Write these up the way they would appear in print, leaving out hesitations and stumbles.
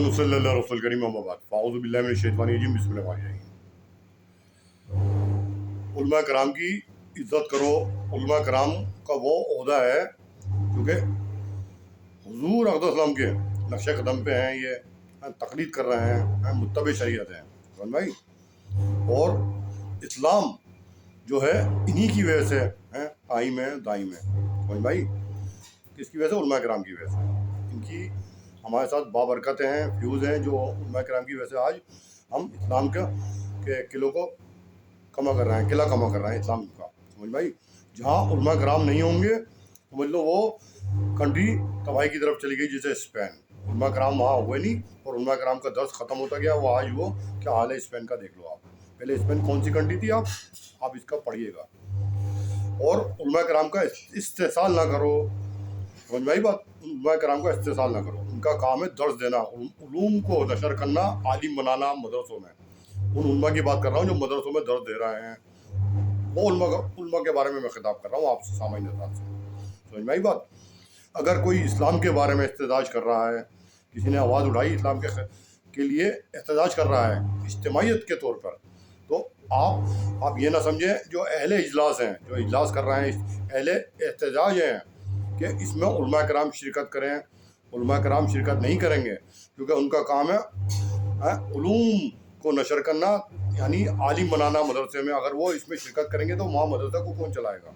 वनुसल्ली अला रसूल करीम अम्मा बाद फ़ाऊज़ु बिल्लाहि मिनश शैतानिर रजीम बिस्मिल्लाहिर्रहमानिर्रहीम। उलमा कराम की इज़्ज़त करो। उलमा कराम का वो ओहदा है क्योंकि हुज़ूर अक़दस के नक्श कदम पे हैं, ये तक़लीद कर रहे हैं, मुत्तबे शरीयत हैं समझ भाई। और इस्लाम जो है इन्हीं की वजह से है, कायम है, दायम है समझ भाई। किसकी वजह से? उलमा कराम की वजह से। इनकी हमारे साथ बाबरकतें हैं, फ्यूज़ हैं, जो उलमा कराम की वजह से आज हम इस्लाम के किलों को कमा कर रहे हैं, किला कमा कर रहे हैं इस्लाम का समझ भाई। जहाँ उलमा कराम नहीं होंगे समझ लो वो कंट्री तबाही की तरफ चली गई, जैसे स्पेन। उलमा कराम वहाँ हुए नहीं और उलमा कराम का दर्स ख़त्म होता गया। वो आज वो क्या हाल है स्पेन का, देख लो आप। पहले स्पेन कौन सी कंट्री थी, आप इसका पढ़िएगा। और उलमा कराम का इस्तेहसाल ना करो समझ भाई बात। उलमा कराम का इस्तेहसाल ना करो, उनका काम है दर्स देना, उलूम को नशर करना, आलिम बनाना मदरसों में। उन उलमा की बात कर रहा हूँ जो मदरसों में दर्स दे रहे हैं, वो उलमा के बारे में मैं खिताब कर रहा हूँ आपसे सामान्य नज़र से समझ भाई बात। अगर कोई इस्लाम के बारे में एहतजाज कर रहा है, किसी ने आवाज़ उठाई इस्लाम के लिए एहतजाज कर रहा है इज्तिमाइयत के तौर पर, तो आप ये ना समझें जो अहले इजलास हैं, जो इजलास कर रहे हैं अहले एहतजाज हैं, कि इसमें उलमा कराम शिरकत करें। उलमा कराम शिरकत नहीं करेंगे क्योंकि उनका काम है उलूम को नशर करना, यानी आलिम बनाना मदरसे में। अगर वो इसमें शिरकत करेंगे तो वहाँ मदरसा को कौन चलाएगा?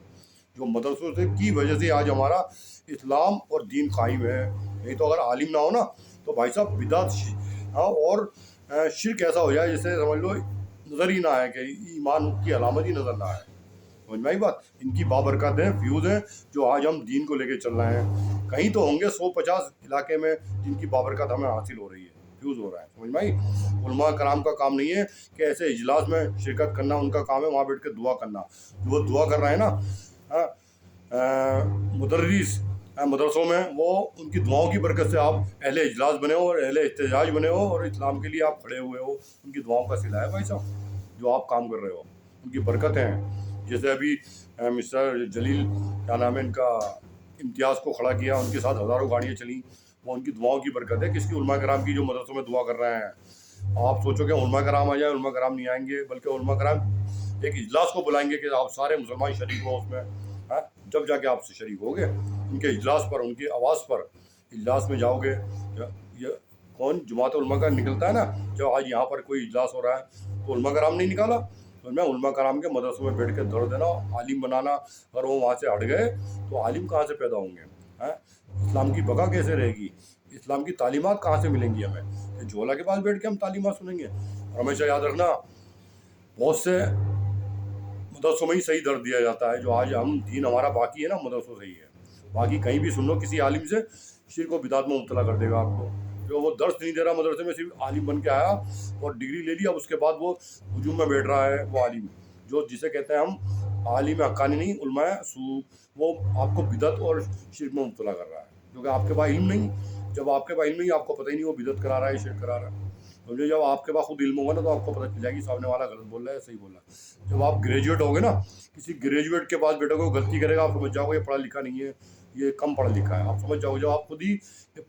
जो मदरसों से की वजह से आज हमारा इस्लाम और दीन कायम है। नहीं तो अगर आलिम ना हो ना तो भाई साहब बिदात और शिरक ऐसा हो जाए जैसे समझ लो नज़र ही ना आए, कि ईमान की अलामत ही नज़र ना आए समझ में आई बात। इनकी बाबरकत हैं, फ्यूज़ हैं, जो आज हम दीन को लेके चल रहे हैं। कहीं तो होंगे 150 इलाके में जिनकी बाबरकत हमें हासिल हो रही है, फ्यूज़ हो रहा है समझ में आई। उलमा कराम का काम नहीं है कि ऐसे इजलास में शिरकत करना, उनका काम है वहाँ बैठ के दुआ करना। जो वो दुआ कर रहे हैं ना मुदर्रिस मदरसों में, वो उनकी दुआओं की बरकत से आप अहले इजलास बने हो और अहले एहतजाज बने हो और इस्लाम के लिए आप खड़े हुए हो। उनकी दुआओं का सिला है भाई साहब जो आप काम कर रहे हो, उनकी बरकत हैं। जैसे अभी मिस्टर जलील क्या नाम है इनका, इम्तियाज़ को खड़ा किया, उनके साथ हज़ारों गाड़ियाँ चली, वो उनकी दुआओं की बरकत है। किसकी? उलमा कराम की, जो मदरसों में दुआ कर रहे हैं। आप सोचोगे उलमा कराम आ जाए, उलमा कराम नहीं आएंगे, बल्कि उलमा कराम एक इजलास को बुलाएंगे कि आप सारे मुसलमान शरीक हो उसमें, जब जाके आपसे शरीक होगे उनके इजलास पर, उनकी आवाज़ पर इजलास में जाओगे। ये कौन जमात उलमा का निकलता है ना, जब आज यहाँ पर कोई इजलास हो रहा है तो उलमा कराम नहीं निकाला, तो मैं उलमा कराम के मदरसों में बैठ के दौड़ देना, आलिम बनाना। अगर वो वहाँ से हट गए तो आलिम कहाँ से पैदा होंगे? इस्लाम की बका कैसे रहेगी? इस्लाम की तालीमात कहाँ से मिलेंगी हमें? झोला के पास बैठ के हम तालीमात सुनेंगे? और हमेशा याद रखना, बहुत से मदरसों में ही सही दर्द दिया जाता है। जो आज हम दीन हमारा बाकी है ना, मदरसों से ही है। बाकी कहीं भी सुन लो किसी आलिम से, शिर्क व बिदात में मुब्तला कर देगा आपको। जो वो दर्स नहीं दे रहा मदरसे में, सिर्फ आलिम बन के आया और डिग्री ले लिया, उसके बाद वो हुजूम में बैठ रहा है वो आलिम, जो जिसे कहते हैं हम आलिम हक्कानी नहीं, उलमा सू, वो आपको बिदत और शिर्क में मुब्तला कर रहा है क्योंकि आपके पास इल्म नहीं। जब आपके पास इल्म नहीं, आपको पता ही नहीं वो बिदत करा रहा है, शिर्क करा रहा है। समझे? जब आपके पास खुद इल्म होगा ना तो आपको पता चल जाएगी सामने वाला गलत बोल रहा है, सही बोल रहा है। जब आप ग्रेजुएट होगे ना, किसी ग्रेजुएट के पास बैठोगे, वो गलती करेगा, आप समझ जाओगे ये पढ़ा लिखा नहीं है, ये कम पढ़ा लिखा है, आप समझ जाओगे। जब आप खुद ही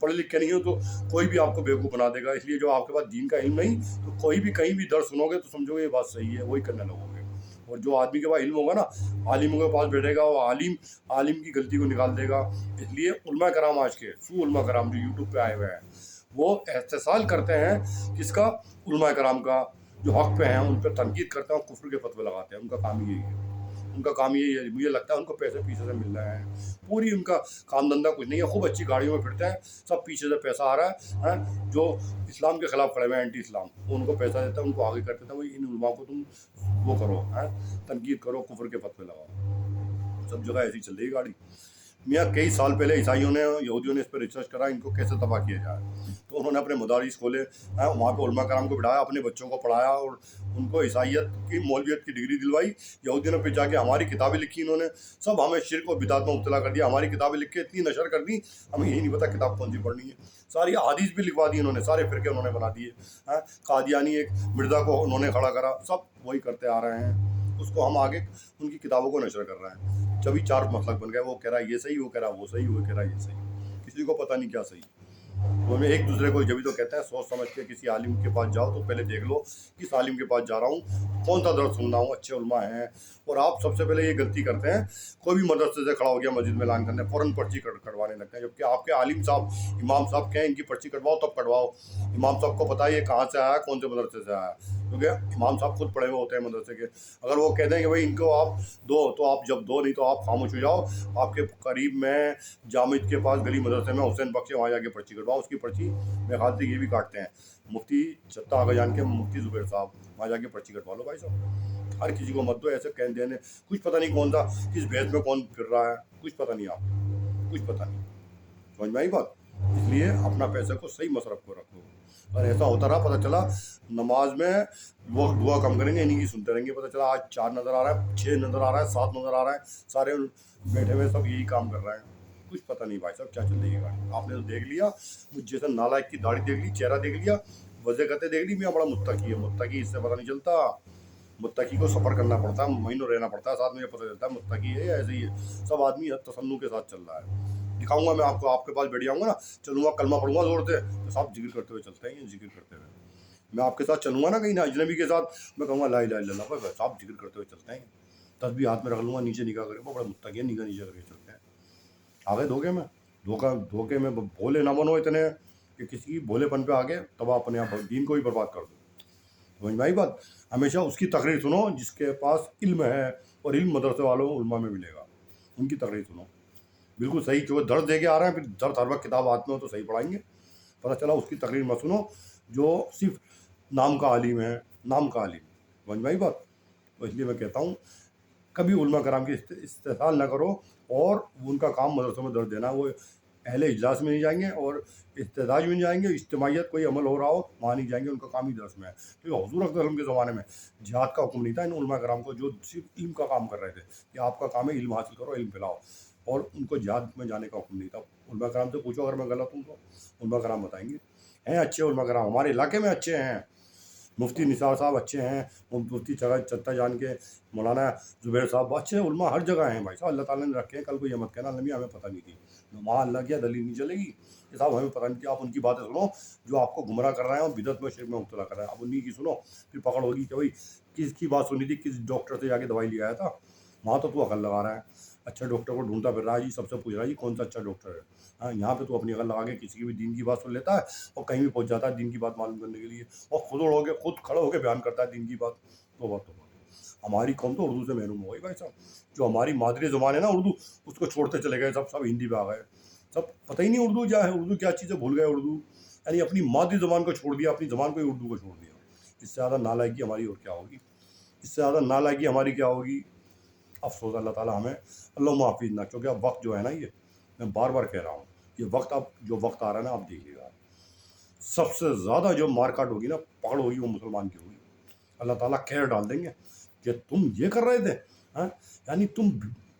पढ़े लिखे नहीं हो तो कोई भी आपको बेवकूफ़ बना देगा। इसलिए जो आपके पास दीन का इल्म नहीं, तो कोई भी कहीं भी दर्द सुनोगे तो समझोगे ये बात सही है, वही करने लगोगे। और जो आदमी के पास इल्म होगा ना, आलिमों के पास बैठेगा, वो आलिम की गलती को निकाल देगा। इसलिए उलमा कराम आज के सू उलमा कराम जो यूट्यूब पे आए हुए हैं, वो एहतसाल करते हैं किसका? उलमा कराम का, जो हक़ पे हैं उन पर तनकीद करते हैं और कुफ्र के फतवे लगाते हैं। उनका काम यही है, उनका काम यही है। मुझे लगता है उनको पैसे पीछे से मिल रहे हैं, पूरी उनका काम धंधा कुछ नहीं है। खूब अच्छी गाड़ियों में फिरते हैं, सब पीछे से पैसा आ रहा है। जो इस्लाम के ख़िलाफ़ खड़े हुए हैं, एंटी इस्लाम, वो उनको पैसा देता है, उनको आगे करते थे, इन उलमा को तुम वो करो, तनकीद करो, कुफ्र के फतवे लगाओ। सब जगह ऐसी चल रही गाड़ी। मियाँ कई साल पहले ईसाइयों ने, यहूदियों ने इस पर रिसर्च करा इनको कैसे तबाह किया जाए, तो उन्होंने अपने मदारिस खोले, वहाँ पे उलमा कराम को बिठाया, अपने बच्चों को पढ़ाया और उनको ईसाइयत की मौलवियत की डिग्री दिलवाई। यहूदियों ने फिर जाके हमारी किताबें लिखी, इन्होंने सब हमें शिर्क और बिदात में मुब्तला कर दिया। हमारी किताबें लिख के इतनी नशर कर दी, हमें यही नहीं पता किताब कौन सी पढ़नी है। सारी अहादीस भी लिखवा दी इन्होंने, सारे फिरके उन्होंने बना दिए। कादियानी एक मिर्ज़ा को उन्होंने खड़ा करा, सब वही करते आ रहे हैं। उसको हम आगे उनकी किताबों को नशर कर रहे हैं। जब ही चार मसलक बन गए, वो कह रहा है ये सही, वो कह रहा है वो सही, वो कह रहा है ये सही, किसी को पता नहीं क्या सही। تو हमें एक दूसरे को जब भी तो कहते हैं सोच समझ के किसी आलिम के पास जाओ तो पहले देख लो किस आलिम के पास जा रहा हूँ, कौन सा दर्द सुन रहा हूँ, अच्छे उलमा हैं। और आप सबसे पहले ये गलती करते हैं, कोई भी मदरसे से खड़ा हो गया मस्जिद में ऐलान करने, फ़ौरन पर्ची कटवाने लगते हैं, जबकि आपके आलिम साहब इमाम साहब कहें इनकी पर्ची कटवाओ तब कटवाओ। इमाम साहब को पता है ये कहाँ से आया, कौन से मदरसे से आया, क्योंकि इमाम साहब खुद पढ़े हुए होते हैं मदरसे के। अगर वो कह दें कि भाई इनको आप दो तो आप जब दो, नहीं तो आप खामोश हो जाओ। आपके करीब में जामिद के पास गली मदरसे में हुसैन बख्श है, वहाँ जाके पर्ची कटवाओ। उसकी पर्ची मेरे ख्याल से ये भी काटते हैं, मुफ्ती छत्ता आगा जान के मुफ्ती जुबैर साहब, वहाँ जाके पर्ची कटवा लो भाई साहब। हर किसी को मत दो ऐसे कह देने, कुछ पता नहीं कौन सा किस भेष में कौन फिर रहा है, कुछ पता नहीं, आप कुछ पता नहीं। समझ में आई बात? इसलिए अपना पैसे को सही मसरफ को रखो। अगर ऐसा होता रहा, पता चला नमाज में लोग दुआ कम करेंगे, इन्हीं की सुनते रहेंगे, पता चला आज 4 नज़र आ रहा है, 6 नज़र आ रहा है, 7 नज़र आ रहा है, सारे बैठे हुए सब यही काम कर रहे हैं। कुछ पता नहीं भाई साहब क्या चल रही है गाड़ी। आपने तो देख लिया, मुझ जैसे नालायक की दाढ़ी देख ली, चेहरा देख लिया, वजह करते देख ली, मैं बड़ा मुत्तकी है। मुत्तकी इससे पता नहीं चलता, मुत्तकी को सफ़र करना पड़ता है, महीनों रहना पड़ता है, साथ में ये पता चलता है मुत्तकी है या ऐसे ही है। सब आदमी तसन्नु के साथ चल रहा है। दिखाऊंगा मैं आपको, आपके पास बैठ जाऊंगा ना, चलूंगा कलमा पढ़ूंगा जोर से, तो सब जिक्र करते हुए चलते हैं, जिक्र करते हुए मैं आपके साथ चलूंगा ना कहीं ना अजनबी के साथ, मैं कहूँगा ला इलाहा इल्लल्लाह, पर साहब जिक्र करते हुए चलते हैं। तस्बीह हाथ में रख लूँगा, नीचे निगाह करके, बड़ा मुत्तकी है, निगाह नीचे करके चलते हैं। आ गए धोखे में, धोखे में भोले ना बनो इतने कि किसी भोलेपन पे आगे तब अपने आप दीन को ही बर्बाद कर दो। समझ में आई बात? हमेशा उसकी तकरीर सुनो जिसके पास इल्म है, और इल्म मदरसे वालों उलमा में मिलेगा, उनकी तकरीर सुनो। बिल्कुल सही, जो दर्द दे के आ रहे हैं, फिर दर्द हर वक्त किताब हाथ में हो तो सही पढ़ाएंगे। पता चला उसकी तकरीर मत सुनो जो सिर्फ नाम का आलिम है, नाम का आलिम। समझ में आई बात? तो इसलिए मैं कहता हूँ कभी उलमा कराम की इस्तेसाल ना करो, और उनका काम मदरसों में दर्द देना। वो अहले इजलास में नहीं जाएंगे और इस्तेजाज में नहीं जाएंगे, इज्तिमाइयत कोई अमल हो रहा हो वहाँ नहीं जाएंगे, उनका काम ही दर्स में है। तो हुजूर अकबर के ज़माने में जिहाद का हुक्म नहीं था इन उलमा कराम को, जो सिर्फ इल्म का काम कर रहे थे कि आपका काम है इल्म हासिल करो, इल्म फैलाओ, और उनको जिहाद में जाने का हुक्म नहीं था। उलमा कराम से पूछो अगर मैं गलत हूँ तो उलमा कराम बताएंगे। हैं अच्छे उलमा कराम, हमारे इलाके में अच्छे हैं, मुफ्ती निसार साहब अच्छे हैं, मुफ्ती छत्ता जान के मौलाना जुबैर साहब अच्छे उलमा हर जगह हैं भाई साहब, अल्लाह ताला ने रखे हैं। कल को ये मत कहना नबी हमें पता नहीं थी, वहाँ अल्लाह की दलील नहीं चलेगी कि साहब हमें पता नहीं थी। आप उनकी बातें सुनो जो आपको गुमराह कर रहे हैं और बिदत में शिर्क में मुब्तला कर रहे हैं, आप उन्हीं की सुनो, फिर पकड़ होगी कि भाई किसकी बात सुनी थी, किस डॉक्टर से जाके दवाई ले आया था, वहाँ तो तू अकल लगा रहा है, अच्छे डॉक्टर को ढूंढता फिर रहा है जी, सबसे पूछ रहा है जी कौन सा अच्छा डॉक्टर है। हाँ, यहाँ पे तो अपनी अकल लगा के किसी की भी दीन की बात सुन लेता है और कहीं भी पहुँच जाता है दीन की बात मालूम करने के लिए, और खुद खड़े होकर बयान करता है दीन की बात। तो हमारी कौम तो उर्दू से महरूम हो गई भाई साहब। जो हमारी मादरी ज़ुबान है ना उर्दू, उसको छोड़ते चले गए, सब हिंदी पे आ गए, सब पता ही नहीं उर्दू क्या है, उर्दू क्या चीज़ है, भूल गए उर्दू। यानी अपनी मादरी ज़ुबान को छोड़ दिया, अपनी ज़बान को ही उर्दू को छोड़ दिया। इससे ज़्यादा नालायकी हमारी और क्या होगी, इससे ज़्यादा नालायकी हमारी क्या होगी। अफसोस, अल्लाह ताला हमें अल्लाह माफ़ी ना, क्योंकि अब वक्त जो है ना, ये मैं बार बार कह रहा हूँ, ये वक्त अब जो वक्त आ रहा है ना, आप देखिएगा सबसे ज़्यादा जो मारकाट होगी ना, पकड़ होगी, वो मुसलमान की होगी। अल्लाह ताला खैर डाल देंगे कि तुम ये कर रहे थे, हाँ, यानी तुम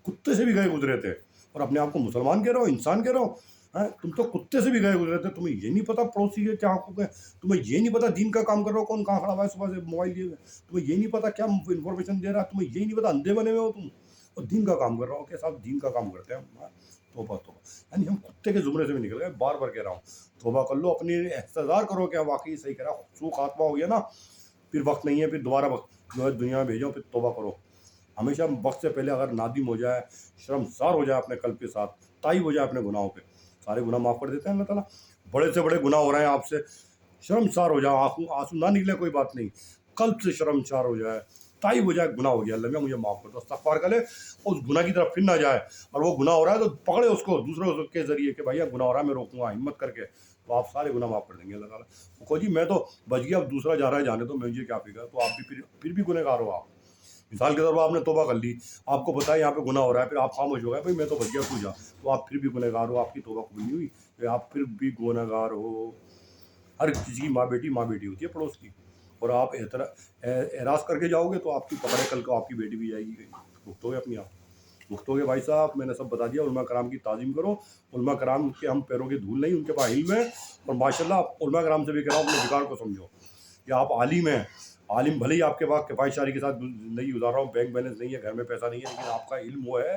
कुत्ते से भी गए गुजरे थे और अपने आप को मुसलमान कह रहे हो, इंसान कह रहे हो। हाँ, तुम तो कुत्ते से भी गए गुजरे थे, तुम्हें ये नहीं पता पड़ोसी के क्या हकूक़ है, तुम्हें ये नहीं पता दीन का काम कर रहे हो कौन कहाँ खड़ा हुआ है सुबह से मोबाइल लिए हुए, तुम्हें ये नहीं पता क्या इन्फॉर्मेशन दे रहा है, तुम्हें ये नहीं पता अंधे बने हुए हो तुम, और दीन का काम कर रहे हो। क्या साहब दीन का काम करते हैं हम? हाँ, तोबा तोबा, यानी हम कुत्ते के ज़ुमरे से भी निकल गए। बार बार कह रहा हूँ, तोबा कर लो, अपनी एहतज़ार करो क्या वाकई सही करा, सूख खात्मा हो गया ना, फिर वक्त नहीं है, फिर दोबारा वक्त जो है दुनिया में भेजो, फिर तोबा करो। हमेशा वक्त से पहले अगर नादिम हो जाए, शर्मसार हो जाए अपने कल्ब के साथ, ताइब हो जाए अपने गुनाहों पे, सारे गुनाह माफ़ कर देते हैं अल्लाह ताला। बड़े से बड़े गुनाह हो रहे हैं आपसे, शर्मसार हो जाओ, आंसू आंसू ना निकले कोई बात नहीं, कल्ब से शर्मसार हो जाए, ताइब हो जाए, गुनाह हो गया, अल्लाह मियां मुझे माफ़ कर दो, इस्तग़फ़ार करे, और उस गुनाह की तरफ फिर ना जाए। और वो गुनाह हो रहा है तो पकड़े उसको दूसरों के ज़रिए कि भैया गुनाह हो रहा है, मैं रोकूंगा, हिम्मत करके, तो आप सारे गुनाह माफ़ कर देंगे अल्लाह ताला। वो जी मैं तो बच गया, अब दूसरा जा रहा है जाने, तो मुझे क्या फिक्र। तो आप भी फिर भी गुनहगार हो आप। मिसाल के तौर पर आपने तौबा कर ली, आपको पता है यहाँ पे गुनाह हो रहा है, फिर आप खामोश हो गए, भाई मैं तो बच गया तू जा, तो आप फिर भी गुनहगार हो, आपकी तौबा कबूल नहीं हुई, फिर आप फिर भी गुनहगार हो। हर किसी की माँ बेटी होती है पड़ोस की, और आप एराज़ करके जाओगे तो आपकी पकड़े कल को आपकी बेटी भी जाएगी कहीं, भुगतोगे अपनी आप, भुगतोगे भाई साहब। मैंने सब बता दिया, उलमा कराम की ताज़ीम करो, उलमा कराम के हम पैरों की धूल नहीं, उनके पास इल्म है। और माशाल्लाह उलमा कराम से भी कह रहा हूँ, अपने विकार को समझो कि आप आलिम हैं, आलिम भले ही आपके पास किफ़ायत शारी के साथ ज़िंदगी गुजार रहा हूँ, बैंक बैलेंस नहीं है, घर में पैसा नहीं है, लेकिन आपका इल्म वो है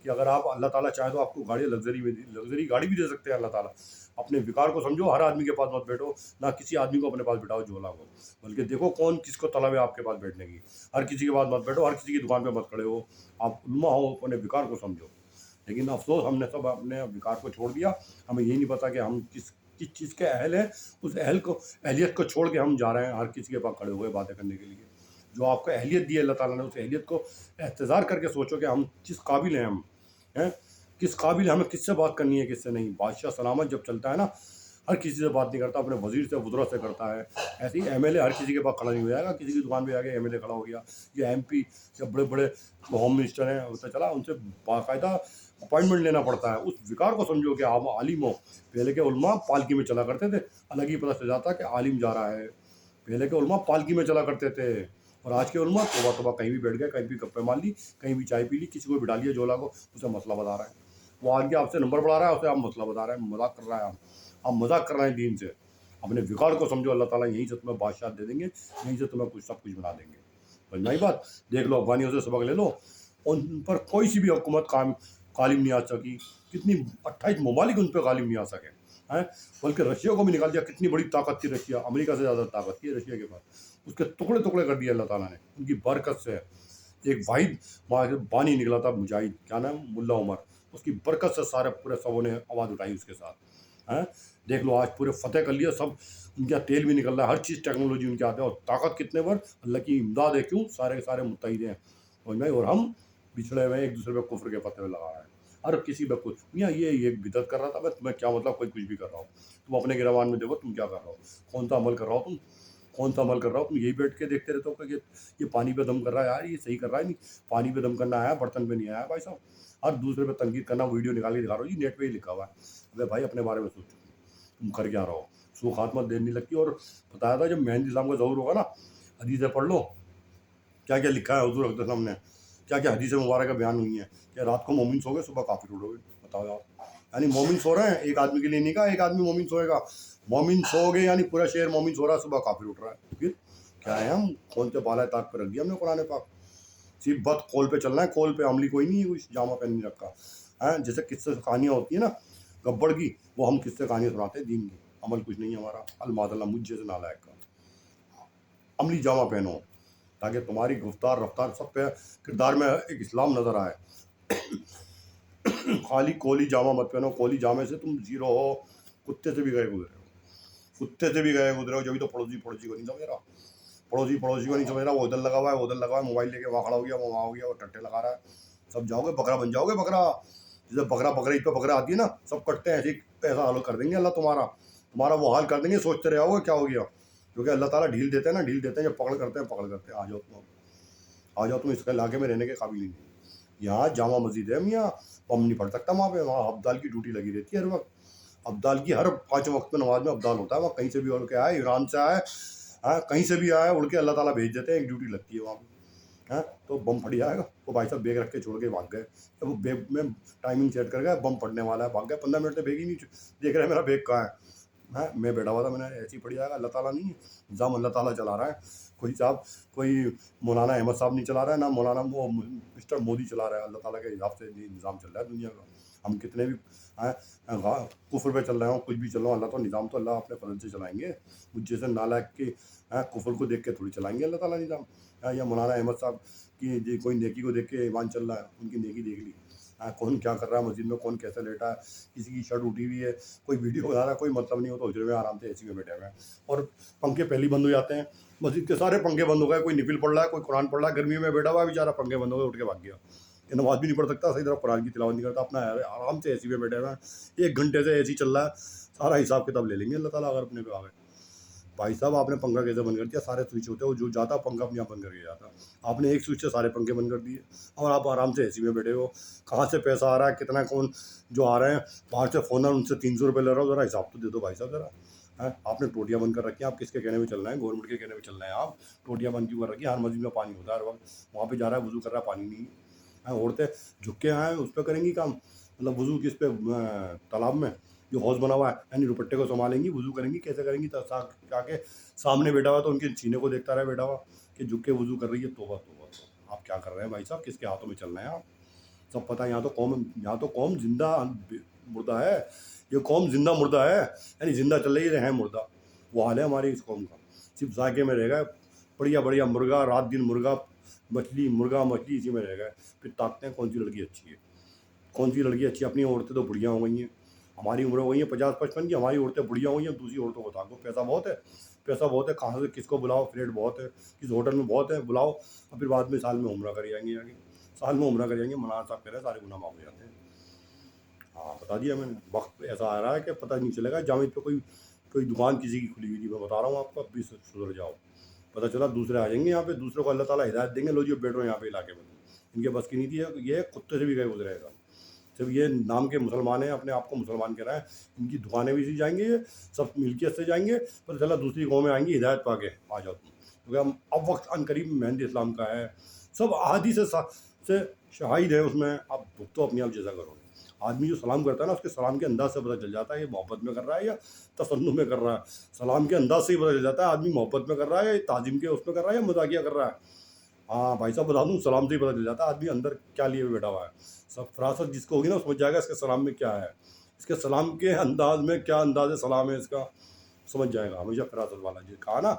कि अगर आप अल्लाह ताला चाहे तो आपको गाड़ी लग्जरी गाड़ी भी दे सकते हैं अल्लाह ताला। اپنے وقار کو سمجھو، ہر آدمی کے پاس مت بیٹھو، نہ کسی آدمی کو اپنے پاس بٹھاؤ جھولا کو، بلکہ دیکھو کون کس کو طلب ہے آپ کے پاس بیٹھنے کی. ہر کسی کے پاس مت بیٹھو، ہر کسی کی دکان پہ مت کھڑے ہو. آپ علما ہو، اپنے وقار کو سمجھو. لیکن افسوس ہم نے سب اپنے وقار کو چھوڑ دیا. ہمیں یہی نہیں پتا کہ ہم کس چیز کے اہل ہیں. اس اہلیت کو چھوڑ کے ہم جا رہے ہیں ہر کسی کے پاس کھڑے ہوئے باتیں کرنے کے لیے. جو آپ کو اہلیت دی ہے اللہ تعالیٰ نے، اس اہلیت کو احتضار کر کے سوچو کہ ہم کس قابل ہیں. ہم کس قابل ہے، ہمیں کس سے بات کرنی ہے، کس سے نہیں. بادشاہ سلامت جب چلتا ہے نا، ہر کسی سے بات نہیں کرتا، اپنے وزیر سے وزراء سے کرتا ہے. ایسے ہی ایم ایل اے ہر کسی کے پاس کھڑا نہیں ہو جائے گا. کسی کی دکان پہ آ کے ایم ایل اے کھڑا ہو گیا، یا ایم پی یا بڑے بڑے ہوم منسٹر ہیں، ہوتا چلا ان سے باقاعدہ اپائنٹمنٹ لینا پڑتا ہے. اس وقار کو سمجھو کہ آپ عالم ہو. پہلے کے علماء پالکی میں چلا کرتے تھے، الگ ہی پتہ چل جاتا کہ عالم جا رہا ہے. پہلے کے علماء پالکی میں چلا کرتے تھے، اور آج کے علماء توبہ توبہ کہیں بھی بیٹھ گئے، کہیں بھی گپے مار لی، کہیں بھی چائے پی لی، کسی کو بٹھا لیا جھولا کو، اسے مسئلہ بتا رہا ہے. وہ آگے آپ سے نمبر بڑھا رہا ہے، اسے آپ مسئلہ بتا رہے ہیں. مذاق کر رہا ہے. آپ مذاق کر رہے ہیں دین سے. اپنے وقار کو سمجھو. اللہ تعالیٰ یہیں سے تمہیں بادشاہ دے دیں گے، یہیں سے تمہیں سب کچھ بنا دیں گے. سمجھ بات. دیکھ لو افغانیوں سے سبق لے لو. ان پر کوئی سی بھی حکومت غالب نہیں آ سکی. کتنی 28 ممالک ان پہ غالب نہیں آ سکے ہیں. بلکہ رشیا کو بھی نکال دیا. کتنی بڑی طاقت تھی رشیا، امریکہ سے زیادہ طاقت تھی رشیا کے پاس. اس کے ٹکڑے ٹکڑے کر دیے اللہ تعالیٰ نے ان کی برکت سے. ایک واحد بانی نکلا تھا مجاہد، کیا نام، ملا عمر. اس کی برکت سے سارے پورے سبوں نے آواز اٹھائی اس کے ساتھ. دیکھ لو آج پورے فتح کر لیا سب. ان کا تیل بھی نکل رہا ہے، ہر چیز ٹیکنالوجی ان کے آتے ہیں. اور طاقت کتنے پر، اللہ کی امداد ہے. کیوں؟ سارے کے سارے متحد ہیں. اور ہم بچھڑے ہوئے ہیں، ایک دوسرے پہ کفر کے فتح لگا رہے ہیں. ہر کسی پہ کچھ میاں یہ بدعت کر رہا تھا. میں تمہیں کیا مطلب، کوئی کچھ بھی کر رہا ہو. تم اپنے گروان میں دیکھو تم کیا کر رہا ہو، کون سا عمل کر رہا ہو تم، کون سا عمل کر رہا ہو. تم یہی بیٹھ کے دیکھتے رہتے ہو کہ یہ پانی پہ دم کر رہا ہے. یار یہ صحیح کر رہا ہے نہیں. پانی پہ دم کرنا آیا، برتن پہ نہیں آیا بھائی صاحب. ہر دوسرے پہ تنقید کرنا، ویڈیو نکال کے دکھا رہا ہو. جی نیٹ پہ ہی لکھا ہوا ہے. ابے بھائی اپنے بارے میں سوچو تم کر کیا رہو. سو خاتمت دیر نہیں لگتی. اور بتایا تھا جب مہندی اسلام کا ظہور ہوگا نا، حدیثیں پڑھ لو کیا کیا لکھا ہے حضور اقدس نے، کیا کیا حدیث مبارک کا بیان ہوئی ہیں کہ رات کو مومن سو گئے، صبح کافر اٹھو گے. بتاؤ آپ. یعنی مومن سو رہے ہیں، ایک آدمی کے لیے نہیں کہا ایک آدمی مومن سوئے گا. مومن سو گئے یعنی پورا شہر مومن سو رہا ہے، صبح کافر اٹھ رہا ہے. پھر کیا ہے، ہم کون سے بالائے طاق پہ رکھ دیا ہم نے قرآن پاک. صرف بد قول پہ چلنا ہے، قول پہ عملی کوئی نہیں ہے. کوئی جامع پہن نہیں رکھا ہے. جیسے قصے کہانیاں ہوتی ہیں نا گبڑ کی، وہ ہم قصے کہانیاں سناتے ہیں دین کی. عمل کچھ نہیں ہے ہمارا. المعاذ اللہ مجھ جیسے نالائق کا. عملی جامع پہنو تاکہ تمہاری گفتار رفتار سب پہ کردار میں ایک اسلام نظر آئے. خالی کولی جامع مت پہنو. کولی جامع سے تم زیرو ہو. کتے سے بھی گئے گزرے ہو، کتے سے بھی گئے گزرے ہو. جبھی تو پڑوسی کو نہیں سمجھ رہا، پڑوسی کو نہیں سمجھ رہا. وہ ادھر لگا ہوا ہے، ادھر لگا ہوا ہے، موبائل لے کے وہاں کھڑا ہو گیا، وہ وہاں ہو گیا، وہ ٹٹے لگا رہا ہے. سب جاؤ گے بکرا بن جاؤ گے. بکرا جیسے بقرعید پہ بکرا آتی ہے نا، سب کٹتے ہیں. ایسے ایسا حال کر دیں گے اللہ تمہارا وہ حال کر دیں گے. سوچتے رہے ہو گے کیا ہو گیا. کیونکہ اللہ تعالیٰ ڈھیل دیتے ہیں نا، ڈھیل دیتے ہیں. جب پکڑ کرتے ہیں آ جاؤ تم اس کے علاقے میں رہنے کے قابل نہیں. یہاں جامع مسجد ہے میاں، پم نہیں پڑ سکتا وہاں پہ. وہاں ابدال کی ڈیوٹی لگی رہتی ہے ہر وقت. ابدال کی ہر 5 وقت میں نماز میں ابدال ہوتا ہے. وہاں کہیں سے بھی اڑ کے آئے، ایران سے آئے، کہیں سے بھی آئے، اڑ کے اللہ تعالیٰ بھیج دیتے ہیں. ایک ڈیوٹی لگتی ہے وہاں پہ. تو بم پھٹ جائے گا. وہ بھائی صاحب بیگ رکھ کے چھوڑ کے بھاگ گئے. وہ بیگ میں ٹائمنگ سیٹ کر گئے، بم پڑنے والا ہے، بھاگ گئے. 15 منٹ سے بیگ ہی نہیں دیکھ رہے میرا بیگ کہاں ہے. میں بیٹھا ہوا تھا، میں نے ایسے ہی پڑ جائے گا. اللہ تعالیٰ نہیں ہے، نظام اللہ تعالیٰ چلا رہا ہے. کوئی مولانا احمد صاحب نہیں چلا رہا ہے، نہ مولانا وہ مسٹر مودی چلا رہا ہے. اللہ تعالیٰ کے حساب سے نظام چل رہا ہے دنیا کا. ہم کتنے بھی کفر پہ چل رہے ہوں، کچھ بھی چل رہا ہوں، اللہ تو نظام تو اللہ اپنے فضل سے چلائیں گے. کچھ جیسے نالائق کے کفر کو دیکھ کے تھوڑی چلائیں گے اللہ تعالیٰ نظام. یا مولانا احمد صاحب کی کوئی نیکی کو دیکھ کے ایمان چل رہا ہے، ان کی نیکی دیکھ لی. کون کیا کر رہا ہے مسجد میں، کون کیسے لیٹا ہے، کسی کی شرٹ اٹھی ہوئی ہے، کوئی ویڈیو بنا رہا ہے، کوئی مطلب نہیں ہو تو حجرے میں آرام سے اے سی میں بیٹھے ہوئے ہیں. اور پنکھے پہلی بند ہو جاتے ہیں. مسجد کے سارے پنکھے بند ہو گئے. کوئی نفل پڑھ رہا ہے، کوئی قرآن پڑھ رہا ہے، گرمی میں بیٹھا ہوا ہے بیچارہ، پنکھے بند ہو گئے، اٹھ کے بھاگ گیا. یہ نماز بھی نہیں پڑھ سکتا صحیح طرح، قرآن کی تلاوت نہیں کرتا، اپنا آرام سے اے سی میں بیٹھے ہوئے ہیں. 1 گھنٹے سے اے سی چل رہا ہے. سارا حساب کتاب لے لیں گے اللہ تعالیٰ اگر اپنے پہ آ گئے. بھائی صاحب آپ نے پنکھا کیسے بند کر دیا؟ سارے سوئچ ہوتے ہیں، جو جاتا پنکھا اپنے آپ بند کر کے جاتا. آپ نے ایک سوئچ سے سارے پنکھے بند کر دیے اور آپ آرام سے اے سی میں بیٹھے ہو. کہاں سے پیسہ آ رہا ہے، کتنا کون جو آ رہے ہیں باہر سے فون، ان سے 300 روپے لے رہا ہو. ذرا حساب تو دے دو بھائی صاحب ذرا. آپ نے ٹوٹیاں بند کر رکھی ہیں. آپ کس کے کہنے میں چل رہے ہیں؟ گورنمنٹ کے کہنے میں چل رہے ہیں. آپ ٹوٹیاں بند کیوں کر رکھی ہیں؟ ہر مسجد میں پانی ہوتا ہے ہر وقت. وہاں پہ جا رہا ہے وضو کر رہا ہے، پانی نہیں ہے. عورتیں جھک کے آئیں اس پہ کریں گی کام. مطلب وضو کس پہ؟ تالاب میں جو حوض بنا ہوا ہے، یعنی دوپٹے کو سنبھالیں گی، وضو کریں گی. کیسے کریں گی؟ جا کے سامنے بیٹھا ہوا تو ان کے سینے کو دیکھتا رہے بیٹھا ہوا کہ جھک کے وضو کر رہی ہے. توبہ توبہ. آپ کیا کر رہے ہیں بھائی صاحب؟ کس کے ہاتھوں میں چل رہے ہیں آپ؟ سب پتہ ہے. یہاں تو قوم زندہ मुर्दा है, ये कौम जिंदा मुर्दा है, यानी जिंदा चल रही है मुर्दा। वो हाल है हमारी इस कौम का, सिर्फ जायके में रह गए, बढ़िया बढ़िया मुर्गा, रात दिन मुर्गा मछली, मुर्गा मछली इसी में रह गए। फिर ताकते हैं कौन सी लड़की अच्छी है, कौन सी लड़की अच्छी। अपनी औरतें तो बुढ़िया हो गई हैं, हमारी उम्र हो गई है 50-55 की, हमारी औरतें बुढ़िया हो गई हैं, दूसरी औरतों को ताको। पैसा बहुत है, पैसा बहुत है, कहाँ से किसको बुलाओ, फ्लेट बहुत है, किस होटल में बहुत है, बुलाओ, और फिर बाद में साल में उम्रा कर जाएंगे, आगे साल में उम्रा कर जाएंगे, मौलाना साहब कह रहे हैं सारे गुनाह माफ हो जाते हैं। हाँ बता दिया मैंने, वक्त ऐसा आ रहा है कि पता नहीं चलेगा। जामिद पे कोई दुकान किसी की खुली हुई नहीं, मैं बता रहा हूँ आपको, अब भी सुधर जाओ। पता चला दूसरे आ जाएंगे यहाँ पे, दूसरों को अल्लाह ताला हिदायत देंगे, लो जी बैठो यहाँ पे इलाके में, इनके बस की नहीं थी। ये कुत्ते से भी गए गुजरेगा, जब ये नाम के मुसलमान हैं, अपने आप को मुसलमान कह रहे हैं, इनकी दुकानें भी सी जाएंगी, ये सब मिल्कियत से जाएंगे, पर चला दूसरी कौम में आएंगी, हिदायत पा के आ जाओ तुम, क्योंकि हम अब वक्त अनकरीब मेहंदी इस्लाम का है, सब अहादीस से शाहिद है उसमें। आप भुगतो अपने आप जैसा करोगे। आदमी जो सलाम करता है ना, उसके सलाम के अंदाज से पता चल जाता है ये मोहब्बत में कर रहा है या तसन्नुह में कर रहा है। सलाम के अंदाज से ही पता चल जाता है आदमी मोहब्बत में कर रहा है, ताज़ीम के उसमें कर रहा है, या मजाकिया कर रहा है। हाँ भाई साहब बता दूँ, सलाम से ही पता चल जाता है आदमी अंदर क्या लिए हुए बैठा हुआ है। सब फरासत जिसको होगी ना, समझ जाएगा इसके सलाम में क्या है, इसके सलाम के अंदाज में क्या अंदाज है सलाम है इसका, समझ जाएगा हमेशा फरासत वाला। जी कहा ना,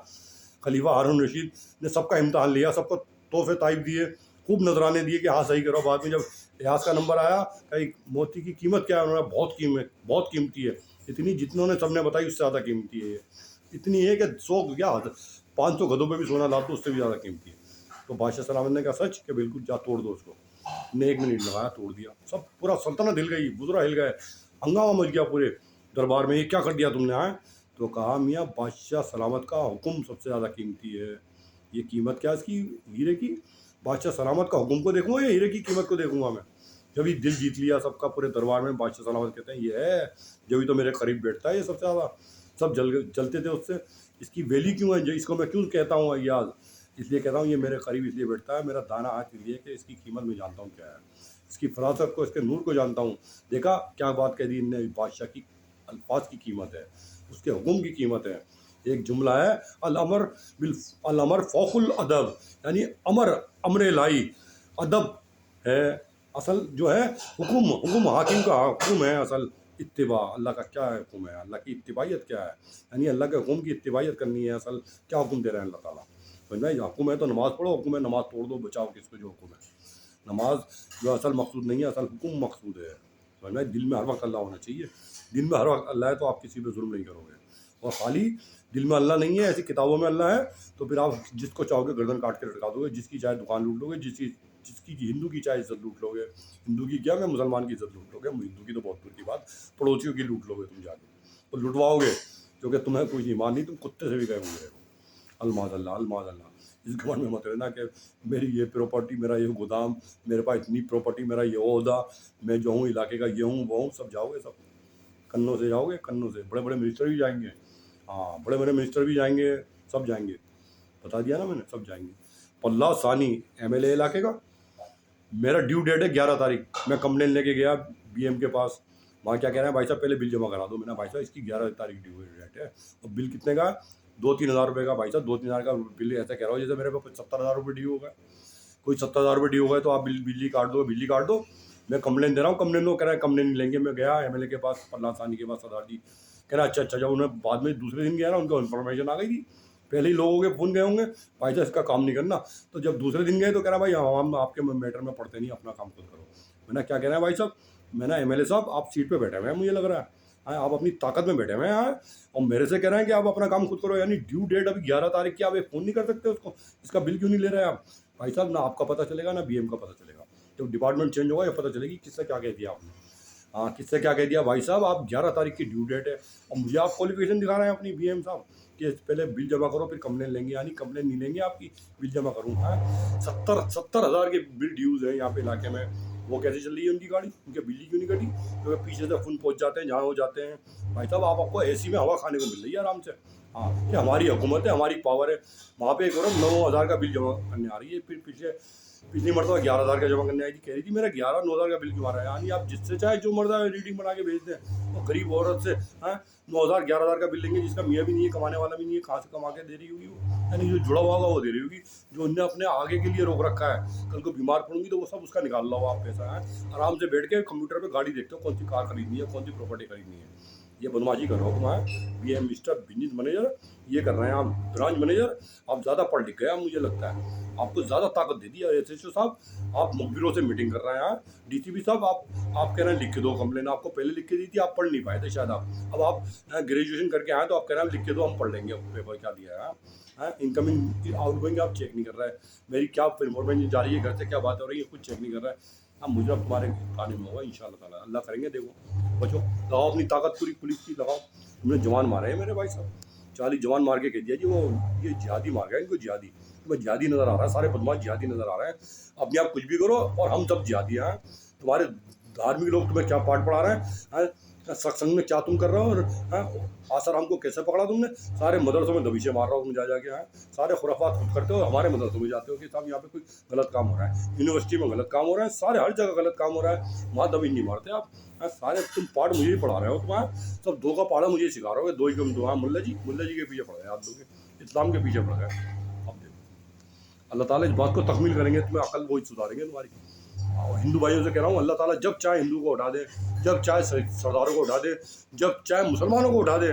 खलीफा हारून रशीद ने सबका इम्तहान लिया, सबको तोहफे ताइब दिए, खूब नजराने दिए कि हाँ सही करो। बाद में जब इतिहास का नंबर आया, कहीं मोती की कीमत क्या है, उन्होंने बहुत कीमती है, इतनी जितनों ने सबने बताई उससे ज़्यादा कीमती है, इतनी है कि 100 क्या 500 गधों पे भी सोना ला तो उससे भी ज़्यादा कीमती है। तो बादशाह सलामत ने कहा सच कि बिल्कुल, जा तोड़ दो उसको। ने 1 मिनट लगाया, तोड़ दिया, सब पूरा सल्तनत हिल गई, बुजुर्ग हिल गए, हंगामा मच गया पूरे दरबार में, ये क्या कर दिया तुमने आए। तो कहा मियाँ बादशाह सलामत का हुक्म सबसे ज़्यादा कीमती है, ये कीमत क्या इसकी हीरे की, बादशाह सलामत का हुक्म को देखूँगा या हीरे की कीमत को देखूँगा मैं। जब ये दिल जीत लिया सबका पूरे दरबार में, बादशाह सलामत कहते हैं ये है, जब ही तो मेरे करीब बैठता है ये सबसे ज़्यादा, सब जलते थे उससे, इसकी वैल्यू क्यों है, इसको मैं क्यों कहता हूँ अय्याज, इसलिए कहता हूँ ये मेरे करीब इसलिए बैठता है, मेरा दाना हाथ इसलिए कि इसकी कीमत मैं जानता हूँ क्या है, इसकी फरासत को, इसके नूर को जानता हूँ। देखा क्या बात कह दी इनने, बादशाह की अल्फाज की कीमत है, उसके हुक्म की कीमत है। एक जुमला है अल अमर फ़ौक़ुल अदब, यानी अमर इलाही, अदब है असल जो है, हुक्म हाकिम का हुक्म है असल, इत्तिबा अल्लाह का क्या है हुक्म है, अल्लाह की इत्तिबाइयत क्या है, यानी अल्लाह के हुक्म की इत्तिबाइयत करनी है। असल क्या हुक्म दे रहे हैं अल्लाह ताला, समझ में, हुक्म है तो नमाज़ पढ़ो, हुक्म है नमाज़ तोड़ दो, बचाओ किसको, जो हुक्म है। नमाज जो असल मकसूद नहीं है, असल हुक्म मकसूद है, समझ में। दिल में हर वक्त अल्लाह होना चाहिए, दिल में हर वक्त अल्लाह है तो आप किसी पे जुल्म नहीं करोगे। और खाली दिल में अल्लाह नहीं है, ऐसी किताबों में अल्लाह है, तो फिर आप जिसको चाहोगे गर्दन काट के लटका दोगे, जिसकी चाहे दुकान लूट लोगे, जिसकी हिंदू की चाहे इज्जत लूट लोगे, हिंदू की क्या, मैं मुसलमान की इज्जत लूट लोगे, हिंदू की तो बहुत दूर की बात, पड़ोसियों की लूट लोगे तुम जाके, तो लुटवाओगे, क्योंकि तुम्हें कोई ईमान नहीं, तुम कुत्ते से भी गए हुए हो। अलमाज़ल्लाह इस घमंड में मत रहना कि मेरी ये प्रॉपर्टी, मेरा ये गोदाम, मेरे पास इतनी प्रॉपर्टी, मेरा ये ओहदा, मैं जो हूँ इलाके का, ये हूँ वो हूँ, सब जाओगे, सब कन्नों से जाओगे, कन्नों से। बड़े बड़े मिनिस्टर भी जाएंगे, हाँ बड़े बड़े मिनिस्टर भी जाएंगे, सब जाएंगे, बता दिया ना मैंने, सब जाएंगे। पल्ला सानी MLA इलाके का, मेरा ड्यू डेट है 11 तारीख, मैं कंप्लेन लेके गया BM के पास, वहाँ क्या कह रहे हैं भाई साहब पहले बिल जमा करा दो। मैंने भाई साहब इसकी 11 तारीख ड्यू डेट है, और बिल कितने का, 2-3 हज़ार रुपये का। भाई साहब 2-3 हज़ार का बिल ऐसा कह रहा हो जैसे मेरे पास 70,000 रुपये ड्यू होगा, कोई 70,000 रुपये ड्यू होगा तो आप बिजली काट दो, मैं कंप्लेन दे रहा हूँ। कंप्लेन वो कह रहा है कंप्लेन नहीं लेंगे। मैं गया MLA के पास, पल्ला सानी के पास, सरदार जी, कह रहा अच्छा। जब उन्हें बाद में दूसरे दिन गया ना, उनको इन्फॉर्मेशन आ गई थी, पहले ही लोगों के फ़ोन गए होंगे भाई साहब इसका काम नहीं करना, तो जब दूसरे दिन गए तो कह रहा भाई हम आपके मैटर में पढ़ते नहीं, अपना काम खुद करो। मैंने क्या कह रहे हैं भाई साहब, मैंने MLA साहब आप सीट पे बैठे हुए हैं, मुझे लग रहा है आप अपनी ताकत में बैठे हुए हैं, और मेरे से कह रहे हैं कि आप अपना काम खुद करो, यानी ड्यू डेट अभी 11 तारीख की, आप एक फ़ोन नहीं कर सकते उसको, इसका बिल क्यों नहीं ले रहे हैं आप। भाई साहब ना आपका पता चलेगा ना BM का पता चलेगा, जब डिपार्टमेंट चेंज होगा ये पता चलेगी किससे क्या कह दिया आपने। हाँ किससे क्या कह दिया भाई साहब, आप 11 तारीख की ड्यू डेट है, और मुझे आप क्वालिफिकेशन दिखा रहे हैं अपनी BM साहब कि पहले बिल जमा करो फिर कंप्लेन लेंगे, यानी कंप्लेन नहीं लेंगे आपकी, बिल जमा करूँगा। 70,000 के बिल ड्यूज़ हैं यहाँ पे इलाके में, वो कैसे चल रही है उनकी गाड़ी, उनके बिजली क्यों नहीं कटी, क्योंकि पीछे से फ़ोन पहुँच जाते हैं जहाँ हो जाते हैं। भाई साहब आपको AC में हवा खाने को मिल रही है आराम से, हाँ कि हमारी हुकूमत है, हमारी पावर है। वहाँ पे एक और 9,000 का बिल जमा करने आ रही है, फिर पीछे पिछली मरतबा 11,000 का जमा करने आई थी, कह रही थी मेरा 9,000 का बिल क्यों आ रहा है। यानी आप जिससे चाहे जो मर्दा रीडिंग बना के भेज दें, तो गरीब औरत से 9,000 11,000 का बिल लेंगे, जिसका मियाँ भी नहीं है, कमाने वाला भी नहीं है, कहाँ से कमा के दे रही होगी वो, यानी जो जुड़ा हुआ होगा वो दे रही होगी, जो उनने अपने आगे के लिए रोक रखा है, कल को बीमार पड़ूंगी तो वो सब उसका निकाल लो आप पैसा है। आराम से बैठ के कंप्यूटर पे गाड़ी देखते हो, कौन सी कार खरीदनी है, कौन सी प्रॉपर्टी खरीदनी है। ये बदमाशी कर रहा हो तुम है। V M mister business manager ये कर रहे हैं आप, ब्रांच मैनेजर आप ज़्यादा पढ़ लिख गए, मुझे लगता है आपको ज़्यादा ताकत दे दी है एसएचओ साहब। आप मुखबिरों से मीटिंग कर रहे हैं यार। डीसीपी साहब आप कह रहे हैं लिख के दो कंप्लेन, आपको पहले लिख के दी थी, आप पढ़ नहीं पाए थे शायद आप। अब आप ग्रेजुएशन करके आए तो आप कह रहे हैं लिख के दो, हम पढ़ लेंगे पेपर क्या दिया है। इनकमिंग आउटगोइंग आप चेक नहीं कर रहे हैं, मेरी क्या इन्फॉर्मेशन जा रही है, घर से क्या बात हो रही है, कुछ चेक नहीं कर रहा है। अब मुझे अब तुम्हारे खाने में होगा इंशाल्लाह ताला, अल्लाह करेंगे। देखो बचो, लगाओ अपनी ताकत पूरी पुलिस की लगाओ। तुमने जवान मारे हैं मेरे भाई साहब, 40 जवान मार के कह दिया जी वो ये जिहादी मार गया, इनको जिहादी। तुम्हें जिहादी नज़र आ रहा है, सारे बदमाश जिहादी नज़र आ रहे हैं। अपने आप कुछ भी करो और हम सब जिहादी हैं। तुम्हारे धार्मिक लोग तुम्हें क्या पाठ पढ़ा रहे हैं, सत्संग में क्या तुम कर रहे हो, और आसाराम को कैसे पकड़ा तुमने, सारे मदरसों में दबीचे मार रहा हो तुम जा जाके। सारे खुराफात खुद करते हो, हमारे मदरसों में जाते हो कि साहब यहाँ पे कोई गलत काम हो रहा है, यूनिवर्सिटी में गलत काम हो रहा है, सारे हर जगह गलत काम हो रहा है, वहाँ दबी नहीं मारते आप। सारे तुम पाठ मुझे ही पढ़ा रहे हो, तुम्हारा सब दो का पाड़ा मुझे सिखा रहे हो, दो ही कम दो। मुल्ला जी के पीछे पड़ गए आप लोग, इस्लाम के पीछे पड़ गए। अब देखो अल्लाह ताला इस बात को तकमील करेंगे, तुम्हें अकल वो ही सुधारेंगे तुम्हारी। और हिंदू भाइयों से कह रहा हूँ, अल्लाह ताला जब चाहे हिंदू को उठा दे, जब चाहे सरदारों को उठा दे, जब चाहे मुसलमानों को उठा दे।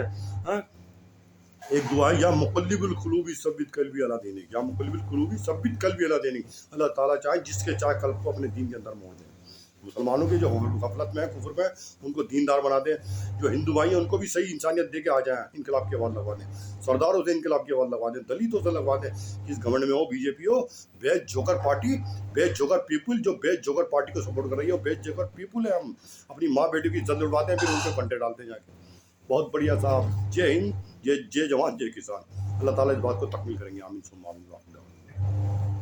एक दुआ है, या मुक़ल्लिबुल क़ुलूबि सब्बित क़ल्बी अला दीनिक, या मुक़ल्लिबुल क़ुलूबि सब्बित क़ल्बी अला दीनिक। अल्लाह ताला चाहे जिसके चाहे कल्ब को अपने दीन के अंदर मोड़ दे। मुसलमानों के जो गफलत में है, कुफर में, उनको दीनदार बना दें। जो हिंदू भाई हैं उनको भी सही इंसानियत दे के आ जाएँ, इनकलाब की आवाज़ लगवा दें, सरदारों से इनकलाब की आवाज़ लगवा दें, दलितों से लगवा दें। किस घमंड में हो बीजेपी हो, बेज जोकर पार्टी, बेज जोकर पीपुल, जो बेज जोकर पार्टी को सपोर्ट कर रही है, बेज जोकर पीपुल है। हम अपनी माँ बेटी की इज्जत उड़वाते हैं, फिर उनके कंटे डालते हैं जाके। बहुत बढ़िया साहब, जय हिंद, जय जवान जय किसान। अल्लाह ताला इस बात को तकमील करेंगे, आमीन सुम्मा आमीन।